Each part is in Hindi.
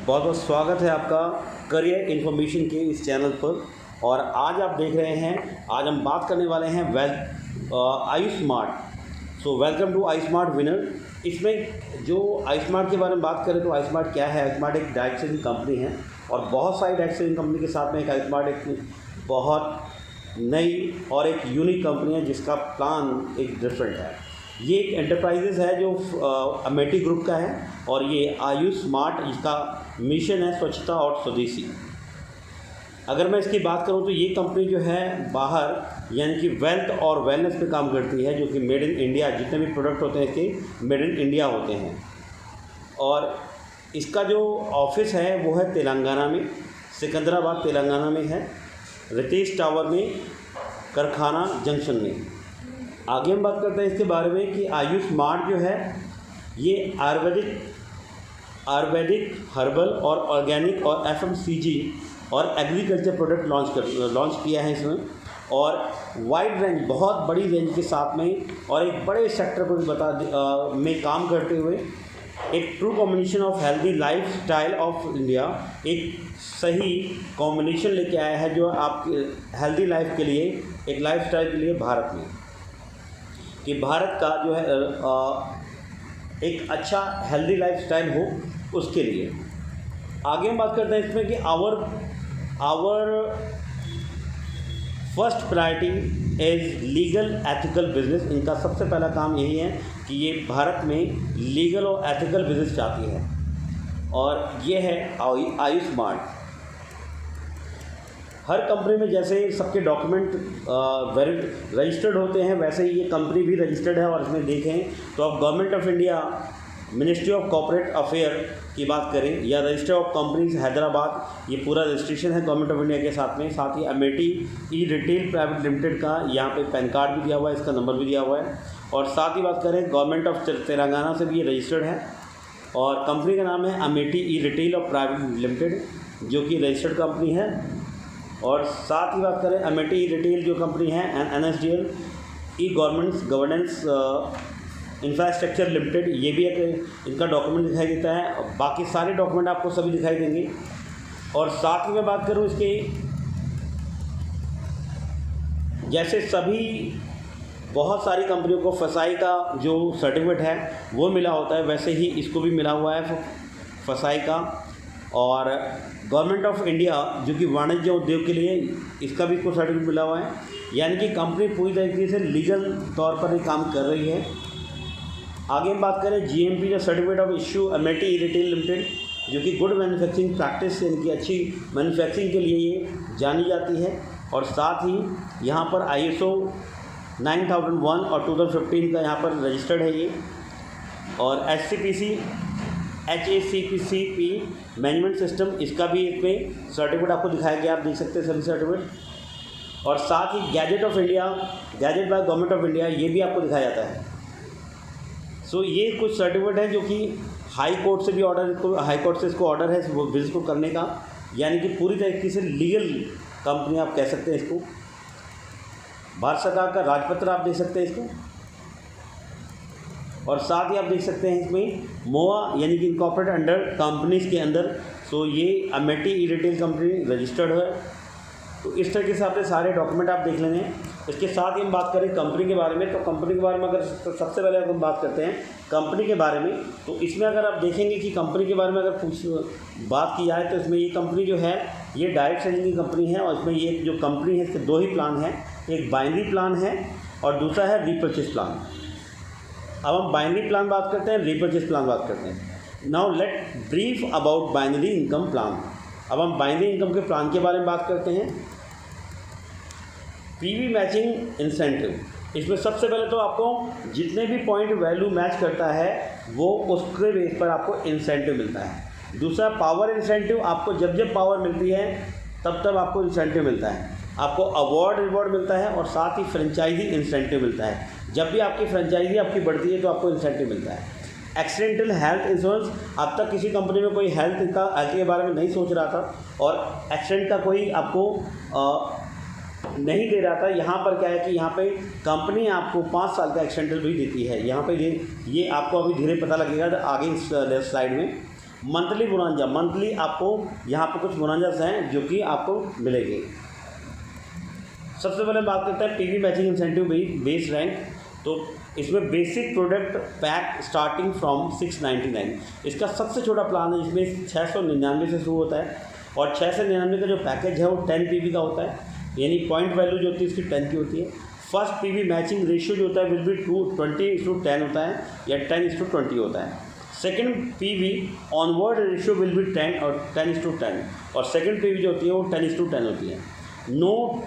बहुत बहुत स्वागत है आपका करियर इन्फॉर्मेशन के इस चैनल पर। और आज आप देख रहे हैं, आज हम बात करने वाले हैं I smart. So welcome to I smart winner. इसमें जो आई स्मार्ट के बारे में बात करें तो आई स्मार्ट क्या है। आई स्मार्ट एक डायरेक्ट सेलिंग कंपनी है और बहुत सारी डायरेक्ट सेलिंग कंपनी के साथ में एक आई स्मार्ट एक बहुत नई और एक यूनिक कंपनी है जिसका प्लान एक डिफरेंट है। ये एक एंटरप्राइजेज है जो अमेटी ग्रुप का है और ये आयुष स्मार्ट, इसका मिशन है स्वच्छता और स्वदेशी। अगर मैं इसकी बात करूं तो ये कंपनी जो है बाहर यानी कि वेल्थ और वेलनेस पे काम करती है, जो कि मेड इन इंडिया, जितने भी प्रोडक्ट होते हैं इसके मेड इन इंडिया होते हैं। और इसका जो ऑफिस है वो है तेलंगाना में, सिकंदराबाद तेलंगाना में है, रितेश टावर में, कारखाना जंक्शन में। आगे हम बात करते हैं इसके बारे में कि आयुष स्मार्ट जो है ये आयुर्वेदिक हर्बल और ऑर्गेनिक और FMCG और एग्रीकल्चर प्रोडक्ट लॉन्च किया है इसमें। और वाइड रेंज, बहुत बड़ी रेंज के साथ में और एक बड़े सेक्टर को भी में काम करते हुए एक true combination of healthy life style of India, एक सही कॉम्बिनेशन लेके आया है जो आपके हेल्दी लाइफ के लिए, एक लाइफ स्टाइल के लिए भारत में, कि भारत का जो है एक अच्छा हेल्दी लाइफ स्टाइल हो उसके लिए। आगे हम बात करते हैं इसमें कि our first priority is legal ethical business. इनका सबसे पहला काम यही है कि ये भारत में लीगल और एथिकल बिजनेस चाहती है और ये है आयुष स्मार्ट। हर कंपनी में जैसे सबके डॉक्यूमेंट रजिस्टर्ड होते हैं वैसे ही ये कंपनी भी रजिस्टर्ड है। और इसमें देखें तो आप government of India, ministry of corporate affair की बात करें या रजिस्टर ऑफ कंपनीज हैदराबाद, ये पूरा रजिस्ट्रेशन है गवर्नमेंट ऑफ इंडिया के साथ में। साथ ही अमेटी ई रिटेल प्राइवेट लिमिटेड का यहाँ पे पैन कार्ड भी दिया हुआ है, इसका नंबर भी दिया हुआ है। और साथ ही बात करें गवर्नमेंट ऑफ तेलंगाना से भी ये रजिस्टर्ड है और कंपनी का नाम है अमेटी ई रिटेल और प्राइवेट लिमिटेड, जो कि रजिस्टर्ड कंपनी है। और साथ ही बात करें अमेटी ई रिटेल जो कंपनी है NSDL e governance infrastructure limited, ये भी एक इनका डॉक्यूमेंट दिखाई देता है। बाकी सारे डॉक्यूमेंट आपको सभी दिखाई देंगे। और साथ ही मैं बात करूं इसके, जैसे सभी बहुत सारी कंपनियों को फसाई का जो सर्टिफिकेट है वो मिला होता है, वैसे ही इसको भी मिला हुआ है फसाई का। और गवर्नमेंट ऑफ इंडिया जो कि वाणिज्य उद्योग के लिए, इसका भी इसको सर्टिफिकेट मिला हुआ है। यानी कि कंपनी पूरी तरीके से लीगल तौर पर ही काम कर रही है। आगे हम बात करें GMP जो certificate of issue Amity E retail limited, जो कि गुड मैन्युफैक्चरिंग प्रैक्टिस यानी कि अच्छी मैन्युफैक्चरिंग के लिए ये जानी जाती है। और साथ ही यहाँ पर ISO 9001 और 2015 का यहाँ पर रजिस्टर्ड है ये। और HACCP मैनेजमेंट सिस्टम, इसका भी इसमें सर्टिफिकेट आपको दिखाया गया, आप देख सकते हैं सभी सर्टिफिकेट। और साथ ही gazette of India, gazette by government of India, ये भी आपको दिखाया जाता है। सो ये कुछ सर्टिफिकेट हैं जो कि हाई कोर्ट से भी इसको ऑर्डर है वो बिजनेस को करने का। यानी कि पूरी तरीके से लीगल कंपनी आप कह सकते हैं इसको। भारत सरकार का राजपत्र आप देख सकते हैं इसको। और साथ ही आप देख सकते हैं इसमें मोआ यानी कि इनकॉर्पोरेट अंडर कंपनीज के अंदर। सो ये अमेटी ई रिटेल कंपनी रजिस्टर्ड है। तो इस तरीके से आपने सारे डॉक्यूमेंट आप देख लेने हैं। इसके साथ ही हम बात करें कंपनी के बारे में, तो कंपनी के बारे में अगर सबसे पहले हम बात करते हैं कंपनी के बारे में, तो इसमें अगर आप देखेंगे कि कंपनी के बारे में अगर बात की जाए तो इसमें ये कंपनी जो है ये डायरेक्ट सेलिंग की कंपनी है। और इसमें ये जो कंपनी है इसके दो ही प्लान हैं, एक बाइनरी प्लान है और दूसरा है रीपर्चेज प्लान। अब हम बाइनरी प्लान बात करते हैं, रीपर्चेज प्लान बात करते हैं। Now let brief about binary income plan. अब हम बाइनरी इनकम के प्लान के बारे में बात करते हैं। PV मैचिंग इंसेंटिव, इसमें सबसे पहले तो आपको जितने भी पॉइंट वैल्यू मैच करता है वो उसके बेस पर आपको इंसेंटिव मिलता है। दूसरा पावर इंसेंटिव, आपको जब जब पावर मिलती है तब आपको इंसेंटिव मिलता है। आपको अवार्ड रिवॉर्ड मिलता है और साथ ही फ्रेंचाइजी इंसेंटिव मिलता है। जब भी आपकी फ्रेंचाइजी आपकी बढ़ती है तो आपको इंसेंटिव मिलता है। एक्सीडेंटल हेल्थ इंश्योरेंस, अब तक किसी कंपनी में कोई हेल्थ के बारे में नहीं सोच रहा था और एक्सीडेंट का कोई आपको नहीं दे रहा था। यहाँ पर क्या है कि यहाँ पे कंपनी आपको 5 साल का एक्सटेंडर भी देती है। यहाँ पे ये आपको अभी धीरे पता लगेगा आगे इस स्लाइड में। मंथली बोनांजा, मंथली आपको यहाँ पर कुछ बोनांजास हैं जो कि आपको मिलेंगे। सबसे पहले बात करते हैं PV matching incentive base rank. तो इसमें basic product pack starting from 699, इसका सबसे छोटा प्लान है जिसमें 699 से शुरू होता है और 699 का जो पैकेज है वो 10 पीवी का होता है, यानी पॉइंट वैल्यू जो होती है इसकी 10 की होती है। फर्स्ट पीवी मैचिंग रेशियो जो होता है विल बी 20:10 होता है या 10:20 होता है। Second PV onward ratio will be 10 और 10:10 और सेकेंड पीवी जो होती है वो 10:10 होती है। No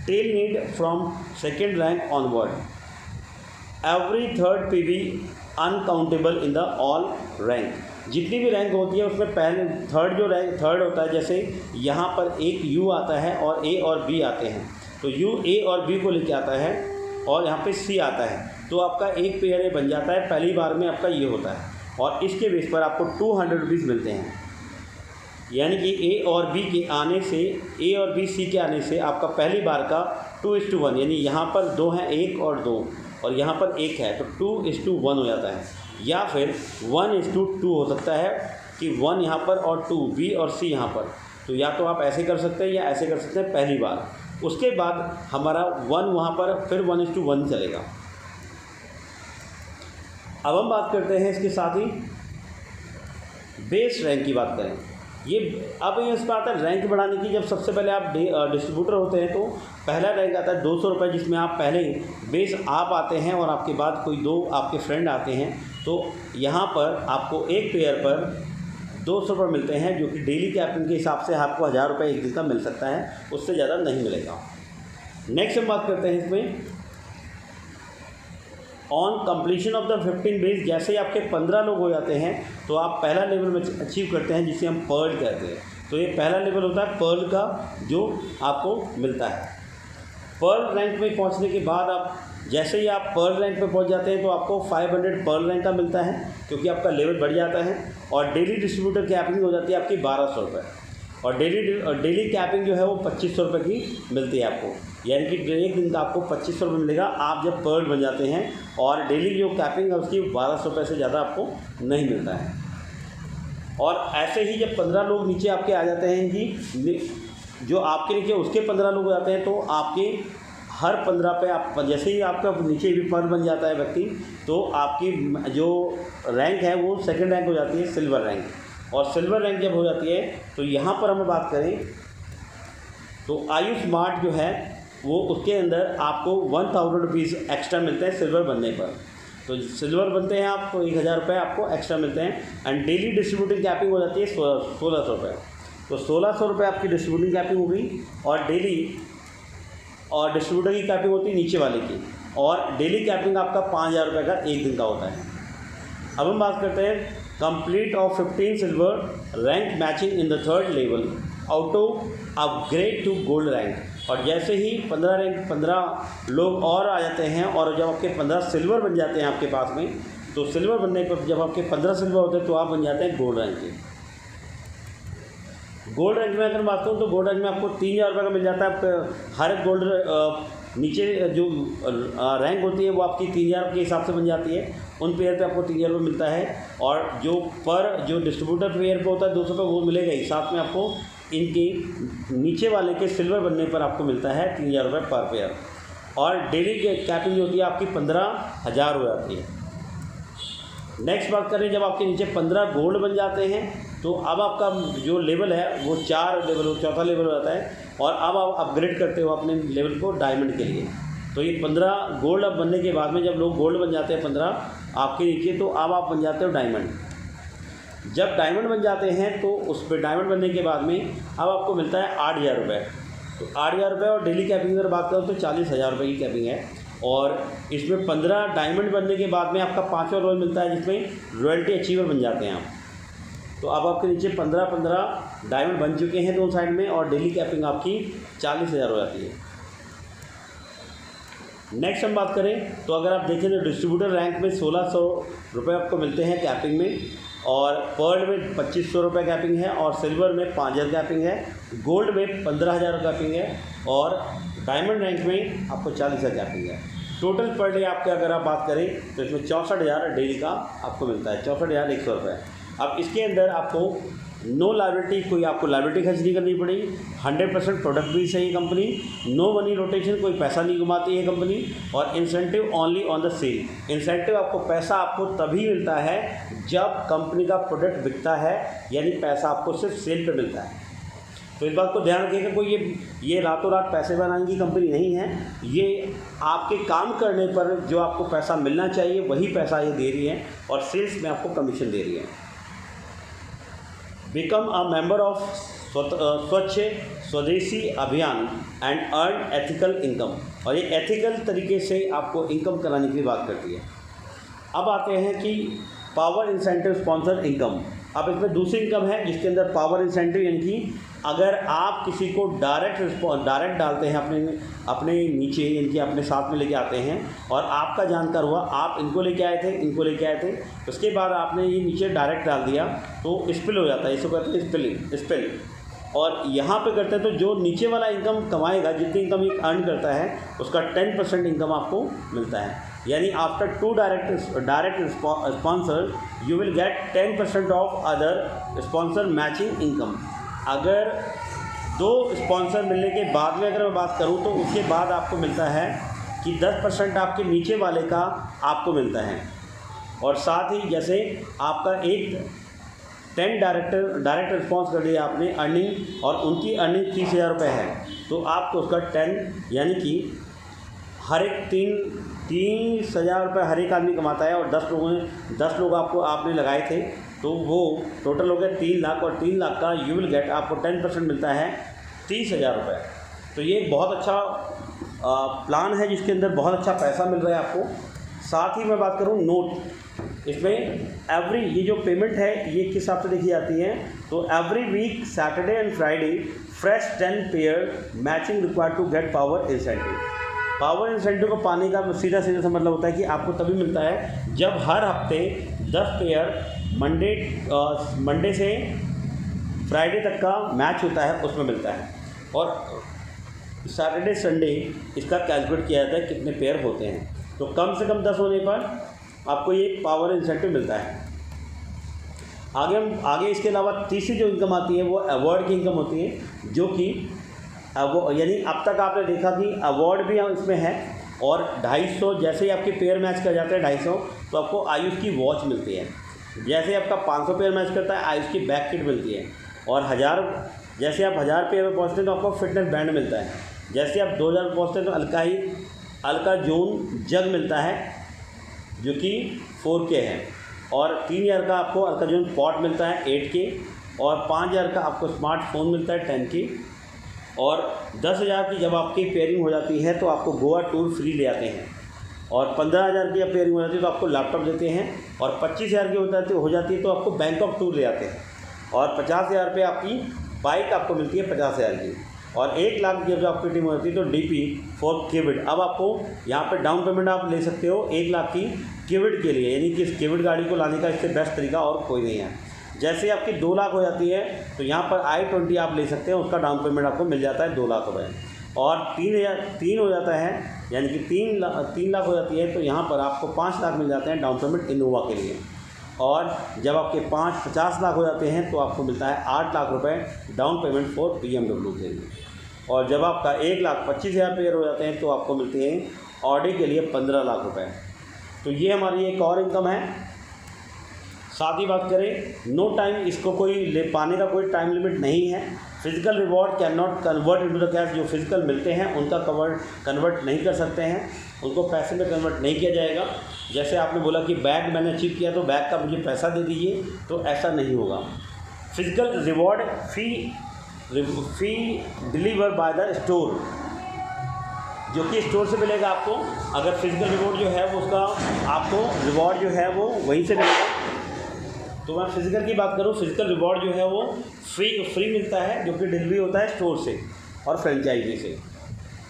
tail need from second rank onward, every third PV uncountable in the all rank. जितनी भी रैंक होती है उसमें पहले थर्ड होता है, जैसे यहाँ पर एक यू आता है और ए और बी आते हैं, तो यू ए और बी को लेके आता है और यहाँ पे सी आता है, तो आपका एक पेयर ये बन जाता है, पहली बार में आपका ये होता है और इसके बेस पर आपको 200 रुपीज़ मिलते हैं। यानी कि ए और बी के आने से, ए और बी सी के आने से आपका पहली बार का 2:1, यानी यहाँ पर 2 हैं, 1 और 2 और यहाँ पर 1 है, तो 2:1 हो जाता है। या फिर 1:2 हो सकता है कि 1 यहाँ पर और 2 बी और सी यहाँ पर, तो या तो आप ऐसे कर सकते हैं या ऐसे कर सकते हैं पहली बार। उसके बाद हमारा 1 वहाँ पर फिर 1:1 चलेगा। अब हम बात करते हैं इसके साथ ही बेस रैंक की बात करें। ये अब ये इस बात है रैंक बढ़ाने की। जब सबसे पहले आप डिस्ट्रीब्यूटर होते हैं तो पहला रैंक आता है 200 रुपये, जिसमें आप पहले बेस आप आते हैं और आपके बाद कोई 2 आपके फ्रेंड आते हैं, तो यहाँ पर आपको एक पेयर पर 200 रुपये मिलते हैं, जो कि डेली कैपिंग के हिसाब से आपको 1000 रुपये एक दिन का मिल सकता है, उससे ज़्यादा नहीं मिलेगा। नेक्स्ट हम बात करते हैं इसमें on completion of the 15 base. जैसे ही आपके 15 लोग हो जाते हैं तो आप पहला लेवल में अचीव करते हैं, जिसे हम पर्ल कहते हैं। तो ये पहला लेवल होता है पर्ल का, जो आपको मिलता है। पर्ल रैंक में पहुंचने के बाद आप जैसे ही आप पर्ल रैंक पे पहुंच जाते हैं तो आपको 500 पर्ल रैंक का मिलता है, क्योंकि आपका लेवल बढ़ जाता है। और डेली डिस्ट्रीब्यूटर कैपिंग हो जाती है आपकी 1200 रुपये, और डेली कैपिंग जो है वो 2500 रुपये की मिलती है आपको, यानी कि एक दिन का आपको 2500 रुपये मिलेगा आप जब पर्ल बन जाते हैं। और डेली जो कैपिंग है उसकी 1200 रुपये से ज़्यादा आपको नहीं मिलता है। और ऐसे ही जब 15 लोग नीचे आपके आ जाते हैं कि जो आपके नीचे उसके 15 लोग हो जाते हैं, तो आपके हर 15 पे आप जैसे ही आपका नीचे भी पर्ल बन जाता है व्यक्ति, तो आपकी जो रैंक है वो सेकंड रैंक हो जाती है सिल्वर रैंक। और सिल्वर रैंक जब हो जाती है तो यहाँ पर हम बात करें तो आयुष स्मार्ट जो है वो उसके अंदर आपको 1000 रुपीज़ एक्स्ट्रा मिलते हैं सिल्वर बनने पर। तो सिल्वर बनते हैं आप तो 1000 रुपये आपको एक्स्ट्रा मिलते हैं। एंड डेली डिस्ट्रीब्यूटिंग कैपिंग हो जाती है 1600 रुपये। तो 1600 रुपये आपकी डिस्ट्रीब्यूटिंग कैपिंग हो गई, और डेली और डिस्ट्रीब्यूटर की कैपिंग होती है नीचे वाले की, और डेली कैपिंग आपका 5000 रुपये का एक दिन का होता है। अब हम बात करते हैं complete of 15 silver rank matching in the third level auto upgrade to gold rank. और जैसे ही 15 लोग और आ जाते हैं, और जब आपके 15 सिल्वर बन जाते हैं आपके पास में, तो सिल्वर बनने पर जब आपके 15 सिल्वर होते हैं तो आप बन जाते हैं गोल्ड रैंक के। गोल्ड रैंक में अगर बात करूँ तो गोल्ड रैंक में आपको 3000 रुपये का मिल जाता है। हर एक गोल्ड नीचे जो रैंक होती है वो आपकी 3000 के हिसाब से बन जाती है, उन पेयर पे आपको 3000 रुपये मिलता है। और जो डिस्ट्रीब्यूटर पेयर पे होता है 200 रुपये वो मिलेगा ही, साथ में आपको इनके नीचे वाले के सिल्वर बनने पर आपको मिलता है 3000 रुपये पर पेयर। और डेली कैपिंग जो होती है आपकी 15000 हो जाती है। नेक्स्ट बात करें, जब आपके नीचे 15 गोल्ड बन जाते हैं तो अब आपका जो लेवल है वो 4 लेवल, चौथा लेवल हो जाता है, और अब आप अपग्रेड करते हो अपने लेवल को डायमंड के लिए। तो ये 15 गोल्ड अब बनने के बाद में जब लोग गोल्ड बन जाते हैं 15 आपके नीचे, तो अब आप बन जाते हो डायमंड। जब डायमंड बन जाते हैं तो उस पर डायमंड बनने के बाद में अब आपको मिलता है 8000 रुपये। तो 8000 रुपये, और डेली कैपिंग अगर बात करूँ तो 40,000 रुपये की कैपिंग है। और इसमें 15 डायमंड बनने के बाद में आपका 5वां रोल मिलता है, जिसमें रॉयल्टी अचीवर बन जाते हैं आप। तो अब आपके नीचे 15 डायमंड बन चुके हैं दोनों साइड में, और डेली कैपिंग आपकी 40,000 हो जाती है। नेक्स्ट हम बात करें तो अगर आप देखें तो डिस्ट्रीब्यूटर रैंक में 1600 रुपये आपको मिलते हैं कैपिंग में, और पर्ल में 2500 रुपये कैपिंग है, और सिल्वर में 5000 कैपिंग है, गोल्ड में 15000 कैपिंग है, और डायमंड रैंक में आपको 40,000 कैपिंग है। टोटल पर डे आपके अगर आप बात करें तो इसमें 64,000 डेली का आपको मिलता है, 64,100 रुपये। अब इसके अंदर आपको नो लायबिलिटी, कोई आपको लायबिलिटी खर्च नहीं करनी पड़ेगी, 100% प्रोडक्ट भी सही कंपनी, नो मनी रोटेशन, कोई पैसा नहीं घुमाती है कंपनी, और incentive only on the sale. Incentive आपको पैसा आपको तभी मिलता है जब कंपनी का प्रोडक्ट बिकता है, यानी पैसा आपको सिर्फ सेल पे मिलता है। तो इस बात को ध्यान रखिएगा, कोई ये रातों रात पैसे बनाने की कंपनी नहीं है, ये आपके काम करने पर जो आपको पैसा मिलना चाहिए वही पैसा ये दे रही है, और सेल्स में आपको कमीशन दे रही है। बिकम अ मेंबर ऑफ स्वच्छ स्वदेशी अभियान एंड अर्न एथिकल इनकम, और ये एथिकल तरीके से आपको इनकम कराने की बात करती है। अब आते हैं कि पावर इंसेंटिव स्पॉन्सर इनकम। अब इसमें दूसरी इनकम है जिसके अंदर पावर इंसेंटिव, यानी कि अगर आप किसी को डायरेक्ट डालते हैं अपने नीचे, यानी कि अपने साथ में लेके आते हैं, और आपका जानकार हुआ, आप इनको लेके आए थे, उसके बाद आपने ये नीचे डायरेक्ट डाल दिया तो स्पिल हो जाता है, इसको कहते हैं स्पिल। और यहाँ पे करते हैं तो जो नीचे वाला इनकम कमाएगा, जितनी इनकम ये अर्न करता है उसका 10% इनकम आपको मिलता है, यानी after 2 direct sponsor you will get 10% of other sponsor matching income. अगर 2 स्पॉन्सर मिलने के बाद में अगर मैं बात करूं तो उसके बाद आपको मिलता है कि 10% आपके नीचे वाले का आपको मिलता है, और साथ ही जैसे आपका एक 10 डायरेक्ट रिस्पॉन्स कर दिया आपने अर्निंग, और उनकी अर्निंग 30,000 रुपये है, तो आपको उसका 10 यानी कि हर एक 30,000 रुपये हर एक आदमी कमाता है, और 10 लोग आपने लगाए थे, तो वो टोटल हो गया 3 लाख, और 3 लाख का यू विल गेट आपको 10% मिलता है 30,000 रुपये। तो ये एक बहुत अच्छा प्लान है जिसके अंदर बहुत अच्छा पैसा मिल रहा है आपको। साथ ही मैं बात करूँ नोट, इसमें ये जो पेमेंट है ये किस हिसाब से देखी जाती है, तो every week Saturday and Friday fresh 10 pair matching required to get power incentive. Power incentive को पाने का सीधा सा मतलब होता है कि आपको तभी मिलता है जब हर हफ्ते 10 पेयर मंडे से फ्राइडे तक का मैच होता है उसमें मिलता है, और सैटरडे संडे इसका कैलकुलेट किया जाता है कितने पेयर होते हैं, तो कम से कम 10 होने पर आपको ये पावर इंसेंटिव मिलता है। आगे इसके अलावा तीसरी जो इनकम आती है वो अवार्ड की इनकम होती है, जो कि यानी अब तक आपने देखा कि अवार्ड भी इसमें है, और 250 जैसे ही आपके पेयर मैच कर जाते हैं 250 तो आपको आयुष की वॉच मिलती है, जैसे आपका 500 पेयर मैच करता है आयुष की बैक किट मिलती है, और 1000 जैसे आप 1000 पेयर में पहुँचते हैं तो आपको फिटनेस बैंड मिलता है, जैसे आप 2000 में पहुँचते हैं तो अल्का जोन जग मिलता है जो कि 4K है, और 3000 का आपको अल्का जोन पॉट मिलता है 8K, और 5000 का आपको स्मार्टफोन मिलता है 10K, और 10,000 की जब आपकी पेयरिंग हो जाती है तो आपको गोवा टूर फ्री ले आते हैं, और 15,000 की जब पेयरिंग हो जाती है तो आपको लैपटॉप देते हैं, और 25,000 की हो जाती है तो आपको बैंकॉक टूर ले आते हैं, और 50,000 रुपये आपकी बाइक आपको मिलती है 50,000 की, और 1 लाख की जब आपकी टीम हो जाती है तो DP फॉर किविड। अब आपको यहाँ पे डाउन पेमेंट आप ले सकते हो 1 लाख की किविड के लिए, यानी कि इस किविड गाड़ी को लाने का इससे बेस्ट तरीका और कोई नहीं है। जैसे आपकी 2 लाख हो जाती है तो यहाँ पर i20 आप ले सकते हैं, उसका डाउन पेमेंट आपको मिल जाता है 2 लाख रुपये, और 3 हो जाता है, यानी कि 3 लाख हो जाती है तो यहाँ पर आपको 5 लाख मिल जाते हैं डाउन पेमेंट इनोवा के लिए, और जब आपके 50 लाख हो जाते हैं तो आपको मिलता है 8 लाख रुपये डाउन पेमेंट फॉर BMW के लिए, और जब आपका 1,25,000 पेयर हो जाते हैं तो आपको मिलते हैं ऑडी के लिए 15 लाख रुपये। तो ये हमारी एक और इनकम है। साथ ही बात करें नो टाइम, इसको पाने का कोई टाइम लिमिट नहीं है। Physical reward can not convert into the cash, जो फिजिकल मिलते हैं उनका कन्वर्ट नहीं कर सकते हैं, उनको पैसे में कन्वर्ट नहीं किया जाएगा। जैसे आपने बोला कि बैग मैंने अचीव किया तो बैग का मुझे पैसा दे दीजिए, तो ऐसा नहीं होगा। Physical reward fee deliver by the store, जो कि स्टोर से मिलेगा आपको। अगर फिजिकल रिवॉर्ड जो है वो उसका आपको रिवॉर्ड जो है वो वहीं से मिलेगा। तो मैं फिजिकल की बात करूँ, फिजिकल रिवॉर्ड जो है वो फ्री मिलता है, जो कि डिलीवरी होता है स्टोर से और फ्रेंचाइजी से।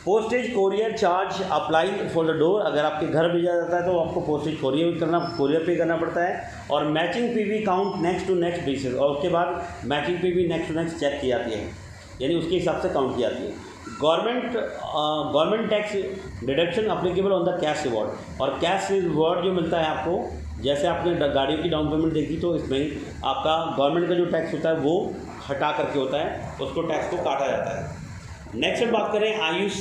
Postage courier charge apply for the door, अगर आपके घर भेजा जाता है तो आपको पोस्टेज कोरियर पे करना पड़ता है। और matching PV count next to next basis, और उसके बाद matching PV next to next check की जाती है, यानी उसके हिसाब से काउंट की जाती है। Government tax deduction applicable on the cash reward, और कैश रिवॉर्ड जो मिलता है आपको जैसे आपने गाड़ियों की डाउन पेमेंट देखी तो इसमें आपका गवर्नमेंट का जो टैक्स होता है वो हटा करके होता है, उसको टैक्स को काटा जाता है। नेक्स्ट हम बात करें आयुष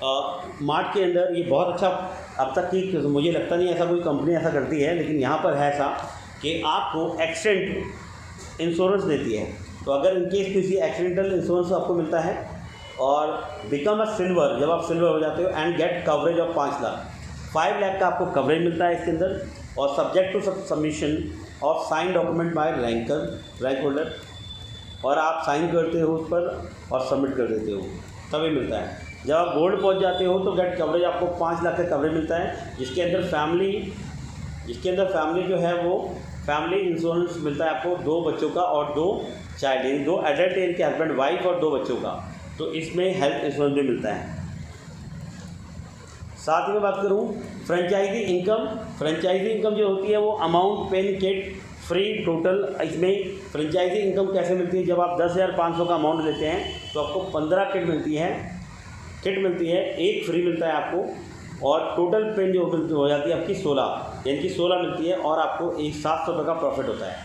मार्ट के अंदर। ये बहुत अच्छा, अब तक की मुझे लगता नहीं ऐसा कोई कंपनी ऐसा करती है, लेकिन यहाँ पर है ऐसा कि आपको एक्सीडेंट इंश्योरेंस देती है। तो अगर इनकेस किसी एक्सीडेंटल इंश्योरेंस आपको मिलता है और बिकम अ सिल्वर, जब आप सिल्वर हो जाते हो and get coverage of 5 lakh, 5 lakh का आपको कवरेज मिलता है इसके अंदर, और subject to submission of sign document by rank holder, और आप साइन करते हो उस पर और सबमिट कर देते हो तभी मिलता है। जब आप गोल्ड पहुंच जाते हो तो गेट कवरेज आपको 5 लाख का कवरेज मिलता है, जिसके अंदर फैमिली जो है वो फैमिली इंश्योरेंस मिलता है आपको 2 बच्चों का और 2 चाइल्ड, यानी 2 एडल्ट इनके हस्बैंड वाइफ और 2 बच्चों का, तो इसमें हेल्थ इंश्योरेंस भी मिलता है। साथ ही में बात करूं फ्रेंचाइजी इनकम जो होती है वो amount pen kit free total. इसमें फ्रेंचाइजी इनकम कैसे मिलती है, जब आप 10,500 का अमाउंट देते हैं तो आपको 15 किट मिलती है, एक फ्री मिलता है आपको, और टोटल पेन जो हो जाती है आपकी 16, यानी कि 16 मिलती है, और आपको 700 रुपये का प्रॉफिट होता है।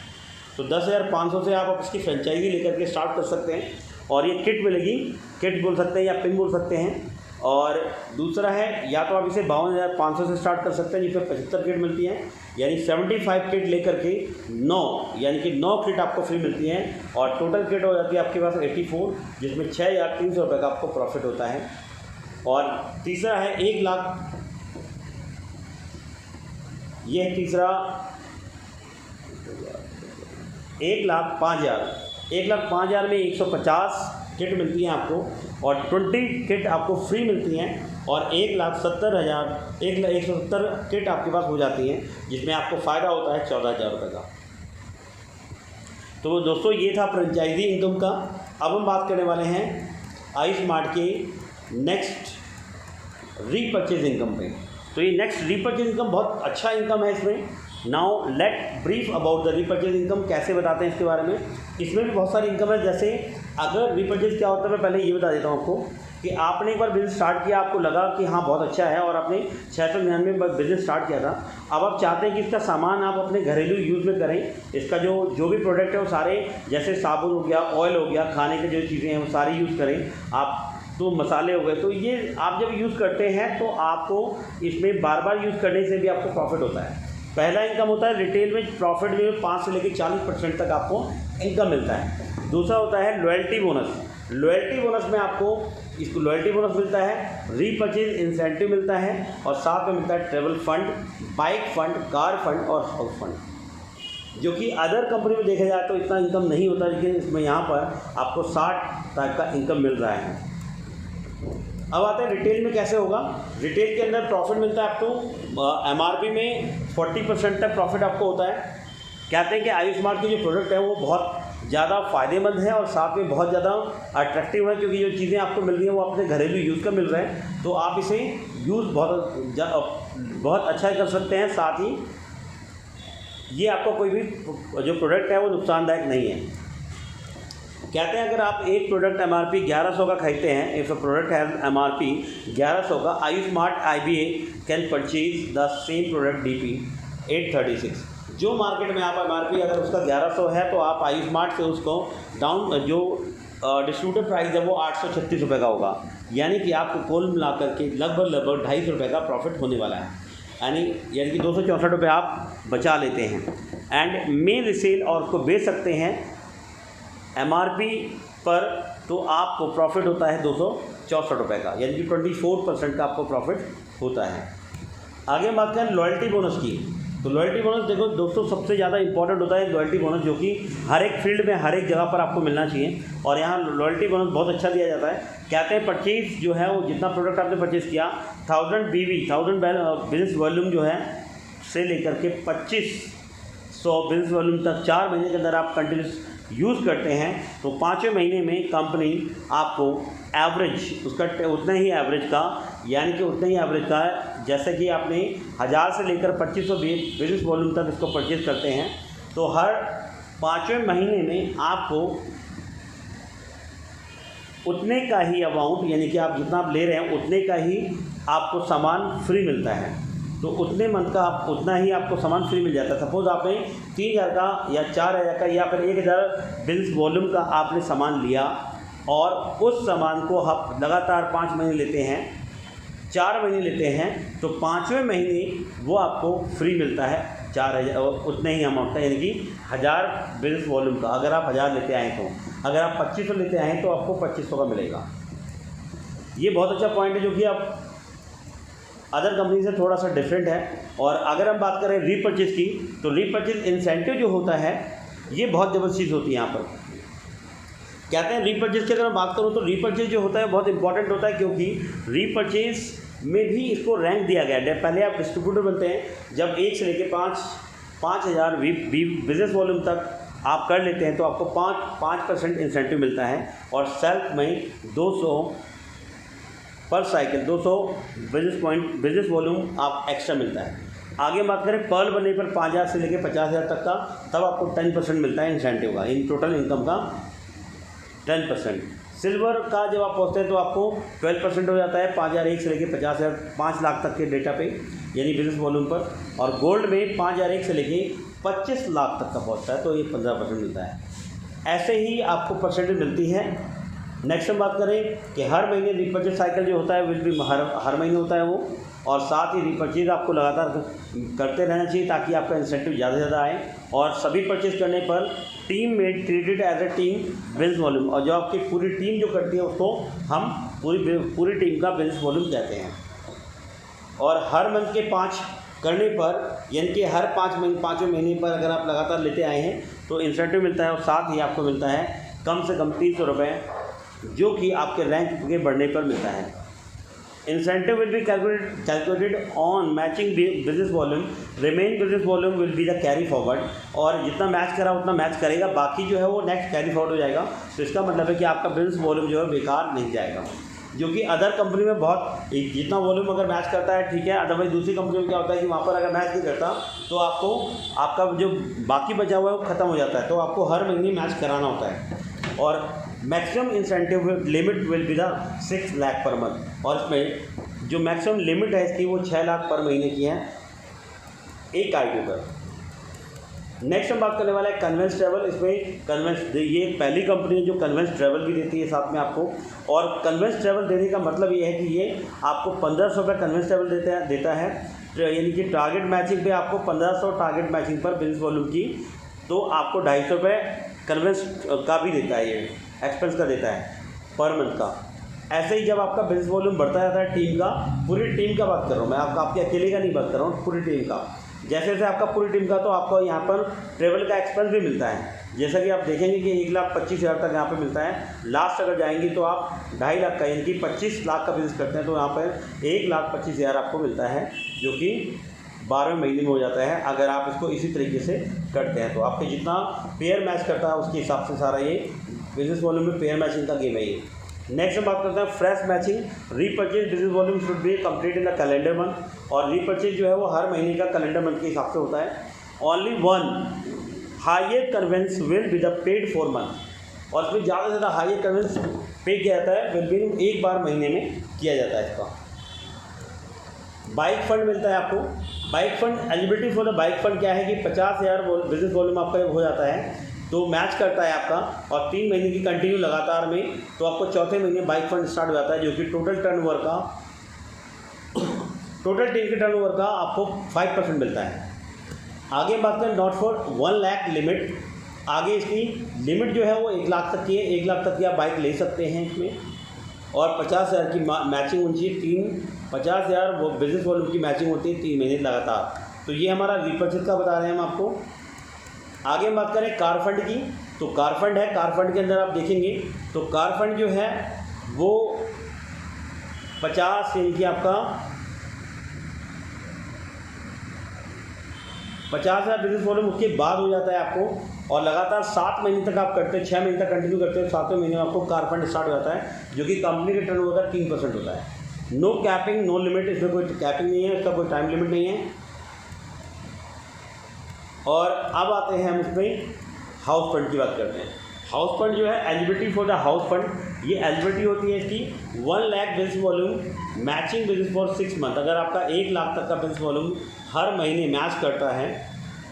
तो 10,500 से आप इसकी फ्रेंचाइजी लेकर के स्टार्ट कर सकते हैं, और ये किट मिलेगी, किट बोल सकते हैं या पिन बोल सकते हैं। और दूसरा है, या तो आप इसे 52,500 से स्टार्ट कर सकते हैं जिसमें 75 किट मिलती हैं, यानी 75 किट लेकर के 9 किट आपको फ्री मिलती हैं, और टोटल किट हो जाती है आपके पास 84, जिसमें 6,300 रुपये का आपको प्रॉफिट होता है। और तीसरा है 1 लाख, ये है तीसरा 1,05,000 में 150 किट मिलती हैं आपको, और 20 किट आपको फ्री मिलती हैं, और 1,70,000 किट आपके पास हो जाती हैं, जिसमें आपको फ़ायदा होता है 14,000 रुपये का। तो दोस्तों ये था फ्रेंचाइजी इनकम का। अब हम बात करने वाले हैं आयुष मार्ट के नेक्स्ट रीपर्चेज इनकम पे। तो ये नेक्स्ट रीपर्चेज इनकम बहुत अच्छा इनकम है इसमें। Now let brief about the repurchase income, कैसे बताते हैं इसके बारे में। इसमें भी बहुत सारी इनकम है, जैसे अगर रीपर्चेज क्या होता है मैं पहले ये बता देता हूँ आपको कि आपने एक बार बिजनेस स्टार्ट किया, आपको लगा कि हाँ बहुत अच्छा है, और आपने 699 में बिजनेस स्टार्ट किया था। अब आप चाहते हैं कि इसका सामान आप अपने घरेलू यूज़ में करें, इसका जो भी प्रोडक्ट है वो सारे, जैसे साबुन हो गया, ऑयल हो गया, खाने की जो चीज़ें हैं वो सारी यूज़ करें आप, तो मसाले हो गए, तो ये आप जब यूज़ करते हैं तो आपको इसमें बार बार यूज़ करने से भी आपको प्रॉफिट होता है। पहला इनकम होता है रिटेल में प्रॉफिट में 5 से लेकर 40% तक आपको इनकम मिलता है। दूसरा होता है लॉयल्टी बोनस में आपको इसको लॉयल्टी बोनस मिलता है, रीपर्चेज इंसेंटिव मिलता है, और साथ में मिलता है travel fund, bike fund, car fund और हाउस फंड, जो कि अदर कंपनी में देखा जाए तो इतना इनकम नहीं होता, लेकिन इसमें यहाँ पर आपको 60 टाइप का इनकम मिल रहा है। अब आते हैं रिटेल में कैसे होगा। रिटेल के अंदर प्रॉफिट मिलता है आपको, MRP में 40% तक प्रॉफिट आपको होता है। कहते हैं कि आयुष मार्ट के जो प्रोडक्ट है वो बहुत ज़्यादा फ़ायदेमंद है और साथ में बहुत ज़्यादा अट्रैक्टिव है, क्योंकि जो चीज़ें आपको मिल रही हैं वो अपने घरेलू यूज़ का मिल रहा है, तो आप इसे यूज़ बहुत अच्छा कर सकते हैं। साथ ही ये आपको कोई भी जो प्रोडक्ट है वो नुकसानदायक नहीं है। कहते हैं अगर आप एक प्रोडक्ट MRP 1100 का खरीदते हैं, if a product has MRP 1100 का, Ayush mart IBA can purchase the same product DP 836। जो मार्केट में आप MRP अगर उसका 1100 है तो आप आयुष मार्ट से उसको जो डिस्ट्रीब्यूटर प्राइस है वो 836 रुपये का होगा, यानी कि आपको कुल मिलाकर के लगभग 250 रुपये का प्रॉफिट होने वाला है, यानी कि 264 रुपये आप बचा लेते हैं। एंड में रिसेल और उसको बेच सकते हैं MRP पर, तो आपको प्रॉफिट होता है 264 रुपये का, यानी कि 24% का आपको प्रॉफिट होता है। आगे बात करें लॉयल्टी बोनस की। तो लॉयल्टी बोनस देखो दोस्तों, सबसे ज़्यादा इंपॉर्टेंट होता है लॉयल्टी बोनस, जो कि हर एक फील्ड में हर एक जगह पर आपको मिलना चाहिए, और यहाँ लॉयल्टी बोनस बहुत अच्छा दिया जाता है। कहते हैं परचेज जो है वो जितना प्रोडक्ट आपने परचेज़ किया 1000 बिजनेस वॉल्यूम जो है से लेकर के 2500 बिजनेस वॉल्यूम तक 4 महीने के अंदर आप कंटिन्यूस यूज़ करते हैं, तो 5वें महीने में कंपनी आपको एवरेज उसका उतना ही एवरेज का, यानी कि उतना ही एवरेज का, जैसे कि आपने 1000 से लेकर 2500 बिजनेस वॉल्यूम तक इसको परचेज करते हैं, तो हर 5वें महीने में आपको उतने का ही अमाउंट, यानी कि आप जितना आप ले रहे हैं उतने का ही आपको सामान फ्री मिलता है। तो उतने मंथ का आप उतना ही आपको सामान फ्री मिल जाता है। सपोज़ आपने 3000 का या 4000 का या फिर 1000 बिल्स वॉल्यूम का आपने सामान लिया और उस सामान को आप लगातार 5 महीने लेते हैं, 4 महीने लेते हैं, तो 5वें महीने वो आपको फ्री मिलता है 4000 उतने ही अमाउंट का, यानी कि 1000 बिल्स वॉल्यूम का। अगर आप 1000 लेते आएँ तो, अगर आप 2500 लेते आएँ तो आपको 2500 का मिलेगा। ये बहुत अच्छा पॉइंट है जो कि आप अदर कंपनी से थोड़ा सा डिफरेंट है। और अगर हम बात करें रीपर्चेज की, तो रीपर्चेज इंसेंटिव जो होता है ये बहुत ज़बरदस्त चीज़ होती है। यहाँ पर कहते हैं रीपर्चेज की अगर मैं बात करूँ तो रीपर्चेज जो होता है बहुत इंपॉर्टेंट होता है, क्योंकि रीपर्चेज में भी इसको रैंक दिया गया है। पहले आप डिस्ट्रीब्यूटर बनते हैं, जब 1 से लेकर 5000 बिजनेस वॉल्यूम तक आप कर लेते हैं तो आपको 5% इंसेंटिव मिलता है, और सेल्फ में 200 पर साइकिल 200 बिजनेस वॉल्यूम आप एक्स्ट्रा मिलता है। आगे बात करें पर्ल बनने पर 5000 से लेकर 50000 तक का, तब आपको 10% मिलता है इंसेंटिव का, इन टोटल इनकम का 10%। सिल्वर का जब आप पहुँचते हैं तो आपको 12% हो जाता है 5001 से लेकर 50000 5 लाख तक के डेटा पे, यानी बिजनेस वॉल्यूम पर। और गोल्ड में 5001 से लेकर 25 लाख तक का पहुँचता है तो ये 15% मिलता है। ऐसे ही आपको परसेंटेज मिलती है। नेक्स्ट हम बात करें कि हर महीने रीपर्चेज साइकिल जो होता है विल भी हर महीने होता है वो, और साथ ही रीपर्चेज आपको लगातार करते रहना चाहिए ताकि आपका इंसेंटिव ज़्यादा से ज़्यादा आए। और सभी परचेज करने पर टीम में treated as a team business volume, और जो आपकी पूरी टीम जो करती है उसको हम पूरी टीम का बिजनेस वॉल्यूम कहते हैं। और हर मंथ के 5 करने पर, यानी कि हर 5वें महीने पर अगर आप लगातार लेते आए हैं तो इंसेंटिव मिलता है, और साथ ही आपको मिलता है कम से कम 300 रुपये, जो कि आपके रैंक के बढ़ने पर मिलता है। Incentive will be calculated on matching business volume, remain business volume will be the carry forward, और जितना मैच करा उतना मैच करेगा, बाकी जो है वो नेक्स्ट कैरी फॉरवर्ड हो जाएगा। तो इसका मतलब है कि आपका बिजनेस वॉल्यूम जो है बेकार नहीं जाएगा, जो कि अदर कंपनी में बहुत जितना वॉल्यूम अगर मैच करता है ठीक है, अदरवाइज दूसरी कंपनी में क्या होता है कि वहाँ पर अगर मैच नहीं करता तो आपका जो बाकी बचा हुआ है वो ख़त्म हो जाता है, तो आपको हर महीने मैच कराना होता है। और maximum incentive limit will be the 6 lakh per month, और इसमें जो मैक्सिमम लिमिट है इसकी वो 6 लाख पर महीने की है एक आईटी पर। नेक्स्ट हम बात करने वाला है कन्वेंस ट्रैवल। इसमें ये पहली कंपनी है जो कन्वेंस ट्रैवल भी देती है साथ में आपको, और कन्वेंस ट्रैवल देने का मतलब ये है कि ये आपको 1500 रुपये कन्वेंस ट्रैवल देता है, यानी कि टारगेट मैचिंग पे आपको 1500 टारगेट मैचिंग पर बिजनेस वॉल्यूम की, तो आपको 250 रुपये कन्वेंस का भी देता है, ये एक्सपेंस का देता है पर मंथ का। ऐसे ही जब आपका बिजनेस वॉल्यूम बढ़ता जाता है टीम का, पूरी टीम का बात कर रहा हूँ मैं, आपके अकेले का नहीं बात कर रहा हूँ, पूरी टीम का। जैसे जैसे आपका पूरी टीम का, तो आपको यहाँ पर ट्रेवल का एक्सपेंस भी मिलता है, जैसा कि आप देखेंगे कि 1,25,000 तक यहाँ पे मिलता है। लास्ट अगर जाएंगी तो आप 2.5 लाख का, यानी कि 25 लाख का बिजनेस करते हैं तो यहाँ पर 1,25,000 आपको मिलता है, जो कि 12वें महीने में हो जाता है अगर आप इसको इसी तरीके से करते हैं। तो आपके जितना पेयर मैच करता है उसके हिसाब से सारा ये बिजनेस वॉल्यूम में पेयर मैचिंग का गेम है ये। नेक्स्ट हम बात करते हैं fresh matching. Repurchase business volume should be complete in the calendar month, और रीपर्चेज जो है वो हर महीने का कैलेंडर मंथ के हिसाब से होता है। Only one higher conveyance will be the paid for month, और इसमें ज़्यादा से ज़्यादा हायर कन्वेंस पे किया जाता है, विल बी एक बार महीने में किया जाता है इसका। बाइक फंड मिलता है आपको। Bike fund eligibility for the bike fund क्या है कि 50,000 बिजनेस वॉल्यूम आपका हो जाता है तो मैच करता है आपका, और 3 महीने की कंटिन्यू लगातार में, तो आपको चौथे महीने बाइक फंड स्टार्ट हो जाता है, जो कि टोटल टीम के टर्नओवर का आपको 5% मिलता है। आगे बात करें नॉट फॉर 1 लाख लिमिट। आगे इसकी लिमिट जो है वो 1 लाख तक की है, 1 लाख तक की आप बाइक ले सकते हैं इसमें, और 50,000 की मैचिंग होनी चाहिए। 50,000 वो बिजनेस वॉल्यूम की मैचिंग होती है 3 महीने लगातार। तो ये हमारा रीपर्चेज का बता रहे हैं हम आपको। आगे हम बात करें कार फंड की, तो कार फंड है, कार फंड के अंदर आप देखेंगे तो कार फंड जो है वो 50 यानी कि आपका 50,000 बिजनेस वॉल्यूम उसके बाद हो जाता है आपको, और लगातार 7 महीने तक आप करते हैं, 6 महीने तक कंटिन्यू करते हैं, 7वें महीने में आपको कार फंड स्टार्ट हो जाता है, जो कि कंपनी के टर्नओवर का 3% होता है। नो कैपिंग नो लिमिट, इसमें कोई कैपिंग नहीं है, इसका कोई टाइम लिमिट नहीं है। और अब आते हैं हम इसमें हाउस फंड की बात करते हैं। हाउस फंड जो है eligibility for the house fund, ये एलिजिबिलिटी होती है इसकी 1 lakh business volume matching business for 6 month. अगर आपका 1 लाख तक का बिजनेस वॉल्यूम हर महीने मैच करता है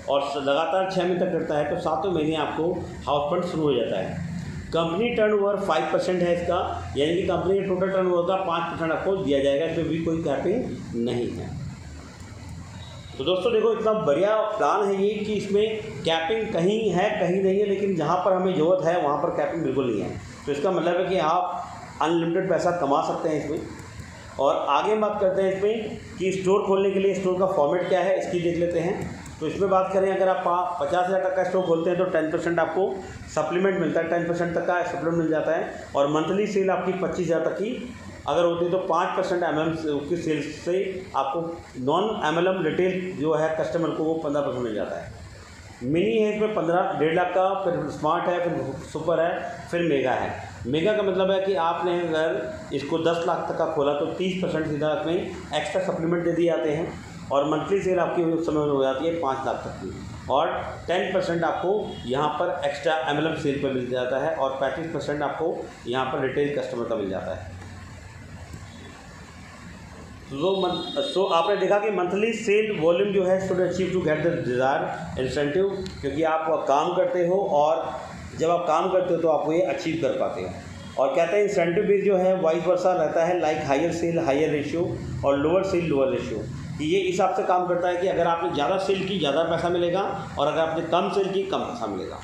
और लगातार 6 महीने तक करता है तो 7वें महीने आपको हाउस फंड शुरू हो जाता है। कंपनी टर्नओवर 5% है इसका, यानी कि कंपनी के टोटल टर्नओवर का 5% आपको दिया जाएगा, इसमें भी कोई कैपिंग नहीं है। तो दोस्तों देखो इतना बढ़िया प्लान है ये कि इसमें कैपिंग कहीं है कहीं नहीं है, लेकिन जहाँ पर हमें ज़रूरत है वहाँ पर कैपिंग बिल्कुल नहीं है। तो इसका मतलब है कि आप अनलिमिटेड पैसा कमा सकते हैं इसमें। और आगे बात करते हैं इसमें कि स्टोर खोलने के लिए स्टोर का फॉर्मेट क्या है, इसकी देख लेते हैं। तो इसमें बात करें, अगर आप 50,000 तक का स्टोर खोलते हैं तो 10% आपको सप्लीमेंट मिलता है, 10% तक का सप्लीमेंट मिल जाता है। और मंथली सेल आपकी 25,000 तक की अगर होती है तो 5% MLM की सेल्स से आपको नॉन MLM रिटेल जो है कस्टमर को वो 15% मिल जाता है। मिनी है इसमें 1.5 लाख का, फिर स्मार्ट है, फिर सुपर है, फिर मेगा है। मेगा का मतलब है कि आपने अगर इसको 10 लाख तक का खोला तो 30% सीधा इसमें एक्स्ट्रा सप्लीमेंट दे दिए जाते हैं और मंथली सेल आपकी उस समय हो जाती है 5 लाख तक की, और 10% आपको यहाँ पर एक्स्ट्रा MLM सेल पर मिल जाता है और 35% आपको यहाँ पर रिटेल कस्टमर का मिल जाता है। सो आपने देखा कि मंथली सेल वॉल्यूम जो है should achieve to get the desire incentive, क्योंकि आप काम करते हो और जब आप काम करते हो तो आप ये अचीव कर पाते हो। और कहते हैं इंसेंटिव बेस जो है वाइस वर्सा रहता है, like higher sale higher ratio और लोअर सेल लोअर रेशियो। कि ये इस हिसाब से काम करता है कि अगर आपने ज़्यादा सेल की ज़्यादा पैसा मिलेगा और अगर आपने कम सेल की कम पैसा मिलेगा।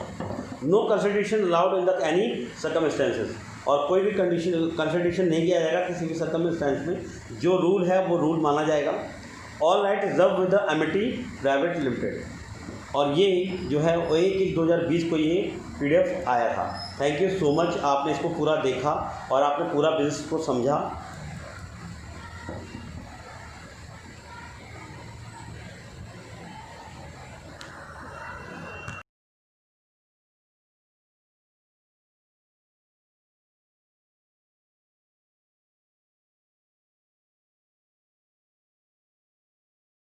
No consideration allowed in the any circumstances, और कोई भी कंसिडरेशन नहीं किया जाएगा किसी भी सर्कमस्टेंस में, जो रूल है वो रूल माना जाएगा। All right reserve with the Amity private limited. और ये जो है वो 1/1/2020 को ये PDF आया था। थैंक यू सो मच, आपने इसको पूरा देखा और आपने पूरा बिजनेस को समझा।